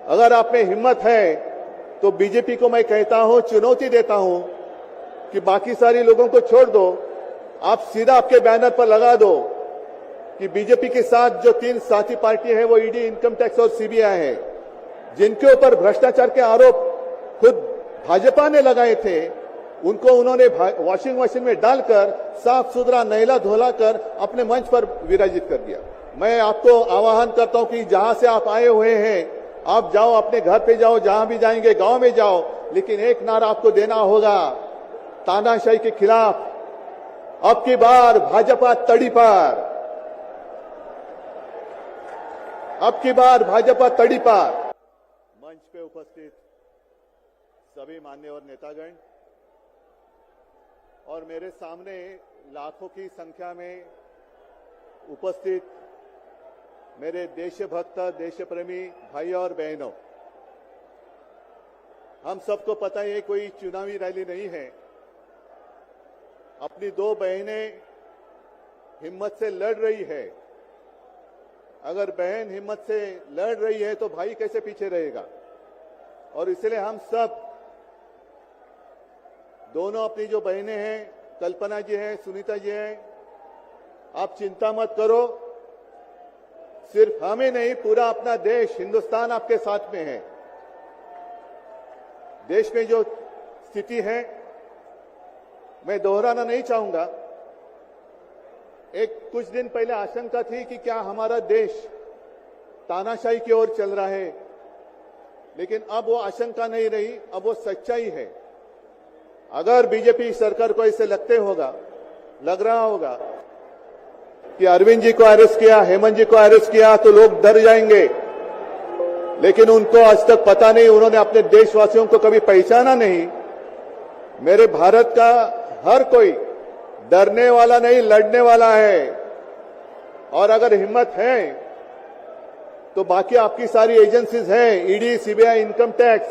अगर आप में हिम्मत है तो बीजेपी को मैं कहता हूं, चुनौती देता हूं कि बाकी सारी लोगों को छोड़ दो, आप सीधा आपके बैनर पर लगा दो कि बीजेपी के साथ जो 3 साथी पार्टी है वो ईडी, इनकम टैक्स और सीबीआई है, जिनके ऊपर भ्रष्टाचार के आरोप खुद भाजपा ने लगाए थे, उनको उन्होंने वॉशिंग मशीन में डालकर साफ सुथरा नहला धोला कर अपने मंच पर विराजित कर दिया। मैं आपको आह्वान करता हूं कि जहां से आप आए हुए हैं, आप जाओ, अपने घर पे जाओ, जहां भी जाएंगे गांव में जाओ, लेकिन एक नारा आपको देना होगा तानाशाही के खिलाफ, अब की बार भाजपा तड़ी पार, अब की बार भाजपा तड़ी पार। मंच पे उपस्थित सभी मान्यवर नेतागण और मेरे सामने लाखों की संख्या में उपस्थित मेरे देशभक्त, देशप्रेमी भाई और बहनों, हम सबको पता है कोई चुनावी रैली नहीं है। अपनी 2 बहनें हिम्मत से लड़ रही है। अगर बहन हिम्मत से लड़ रही है तो भाई कैसे पीछे रहेगा? और इसलिए हम सब दोनों अपनी जो बहनें हैं, कल्पना जी हैं, सुनीता जी हैं, आप चिंता मत करो, सिर्फ हमें नहीं, पूरा अपना देश, हिंदुस्तान आपके साथ में है। देश में जो स्थिति है मैं दोहराना नहीं चाहूंगा। कुछ दिन पहले आशंका थी कि क्या हमारा देश तानाशाही की ओर चल रहा है, लेकिन अब वो आशंका नहीं रही, अब वो सच्चाई है। अगर बीजेपी सरकार को ऐसे लग रहा होगा कि अरविंद जी को अरेस्ट किया, हेमंत जी को अरेस्ट किया तो लोग डर जाएंगे, लेकिन उनको आज तक पता नहीं, उन्होंने अपने देशवासियों को कभी पहचाना नहीं। मेरे भारत का हर कोई डरने वाला नहीं, लड़ने वाला है। और अगर हिम्मत है तो बाकी आपकी सारी एजेंसीज हैं, ईडी, सीबीआई, इनकम टैक्स,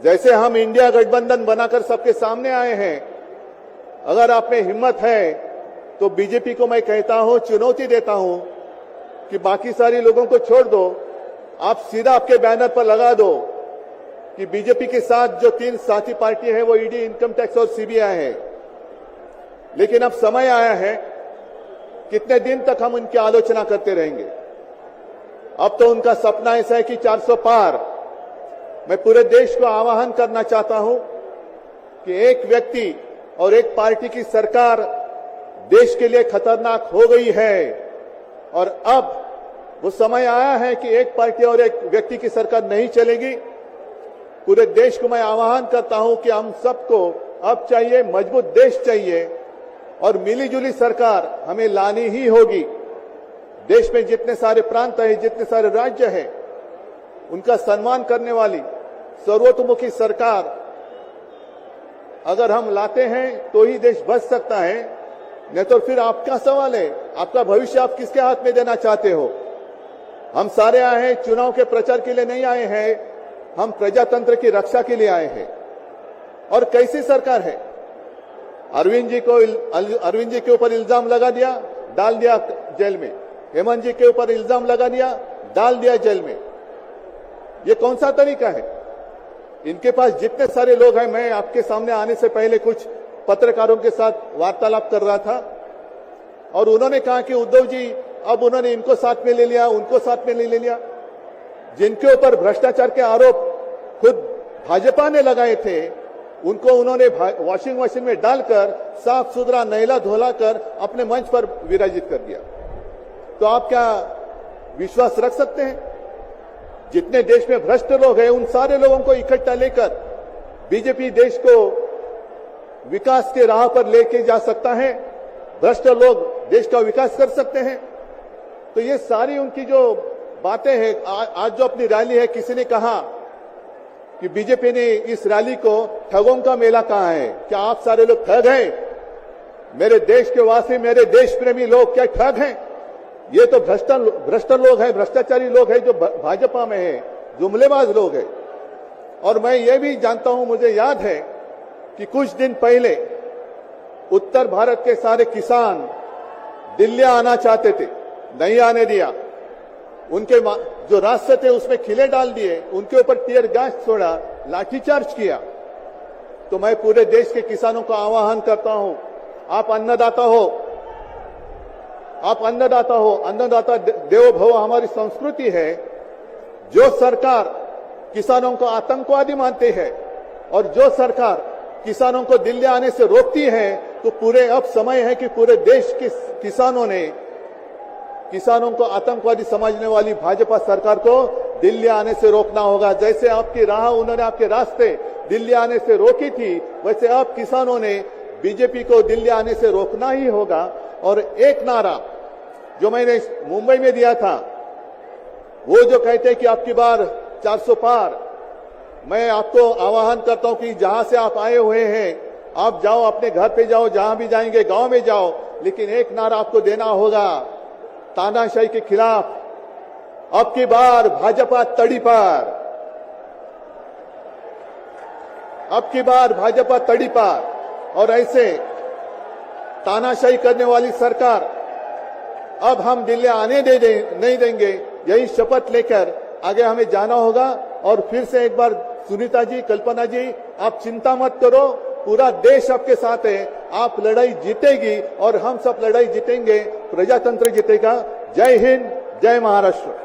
जैसे हम इंडिया गठबंधन बनाकर सबके सामने आए हैं, अगर आप में हिम्मत है तो बीजेपी को मैं कहता हूं, चुनौती देता हूं कि बाकी सारी लोगों को छोड़ दो, आप सीधा आपके बैनर पर लगा दो कि बीजेपी के साथ जो 3 साथी पार्टी है वो ईडी, इनकम टैक्स और सीबीआई है। लेकिन अब समय आया है, कितने दिन तक हम उनकी आलोचना करते रहेंगे? अब तो उनका सपना ऐसा है कि 400 पार। मैं पूरे देश को आह्वान करना चाहता हूं कि एक व्यक्ति और एक पार्टी की सरकार देश के लिए खतरनाक हो गई है, और अब वो समय आया है कि एक पार्टी और एक व्यक्ति की सरकार नहीं चलेगी। पूरे देश को मैं आह्वान करता हूं कि हम सबको अब चाहिए, मजबूत देश चाहिए, और मिलीजुली सरकार हमें लानी ही होगी। देश में जितने सारे प्रांत हैं, जितने सारे राज्य हैं, उनका सम्मान करने वाली सर्वतोमुखी सरकार अगर हम लाते हैं तो ही देश बच सकता है, नहीं तो फिर आपका सवाल है, आपका भविष्य आप किसके हाथ में देना चाहते हो? हम सारे आए हैं चुनाव के प्रचार के लिए नहीं आए हैं, हम प्रजातंत्र की रक्षा के लिए आए हैं। और कैसी सरकार है? अरविंद जी के ऊपर इल्जाम लगा दिया, डाल दिया जेल में। हेमंत जी के ऊपर इल्जाम लगा दिया, डाल दिया जेल में। ये कौन सा तरीका है? इनके पास जितने सारे लोग हैं, मैं आपके सामने आने से पहले कुछ पत्रकारों के साथ वार्तालाप कर रहा था और उन्होंने कहा कि उद्धव जी अब उन्होंने इनको साथ में ले लिया, उनको साथ में ले लिया। जिनके ऊपर भ्रष्टाचार के आरोप खुद भाजपा ने लगाए थे, उनको उन्होंने वॉशिंग मशीन में डालकर साफ सुथरा नहला धोला कर अपने मंच पर विराजित कर दिया। तो आप क्या विश्वास रख सकते हैं? जितने देश में भ्रष्ट लोग हैं, उन सारे लोगों को इकट्ठा लेकर बीजेपी देश को विकास के राह पर लेके जा सकता है? भ्रष्ट लोग देश का विकास कर सकते हैं? तो ये सारी उनकी जो बातें हैं, आज जो अपनी रैली है, किसी ने कहा कि बीजेपी ने इस रैली को ठगों का मेला कहा है। क्या आप सारे लोग ठग हैं? मेरे देश के वासी, मेरे देश प्रेमी लोग क्या ठग हैं? ये तो भ्रष्ट लोग हैं, भ्रष्टाचारी लोग हैं जो भाजपा में है, जुमलेबाज लोग हैं। और मैं ये भी जानता हूं, मुझे याद है कि कुछ दिन पहले उत्तर भारत के सारे किसान दिल्ली आना चाहते थे, नहीं आने दिया। उनके जो रास्ते थे उसमें खिले डाल दिए, उनके ऊपर टीयर गैस छोड़ा, लाठीचार्ज किया। तो मैं पूरे देश के किसानों का आह्वान करता हूं, आप अन्नदाता हो, आप अन्नदाता हो, अन्नदाता देवो भव हमारी संस्कृति है। जो सरकार किसानों को आतंकवादी मानते हैं और जो सरकार किसानों को दिल्ली आने से रोकती है, तो पूरे अब समय है कि पूरे देश के किसानों ने किसानों को आतंकवादी समझने वाली भाजपा सरकार को दिल्ली आने से रोकना होगा। जैसे आपकी राह उन्होंने आपके रास्ते दिल्ली आने से रोकी थी, वैसे अब किसानों ने बीजेपी को दिल्ली आने से रोकना ही होगा। और एक नारा जो मैंने मुंबई में दिया था, वो जो कहते हैं कि आपकी बार 400 पार, मैं आपको आह्वान करता हूं कि जहां से आप आए हुए हैं, आप जाओ, अपने घर पे जाओ, जहां भी जाएंगे गांव में जाओ, लेकिन एक नारा आपको देना होगा तानाशाही के खिलाफ, अब की बार भाजपा तड़ी पार, अब की बार भाजपा तड़ी पार। और ऐसे तानाशाही करने वाली सरकार अब हम दिल्ली आने नहीं देंगे। यही शपथ लेकर आगे हमें जाना होगा। और फिर से एक बार सुनीता जी, कल्पना जी, आप चिंता मत करो, पूरा देश आपके साथ है, आप लड़ाई जीतेगी और हम सब लड़ाई जीतेंगे, प्रजातंत्र जीतेगा। जय हिंद, जय महाराष्ट्र।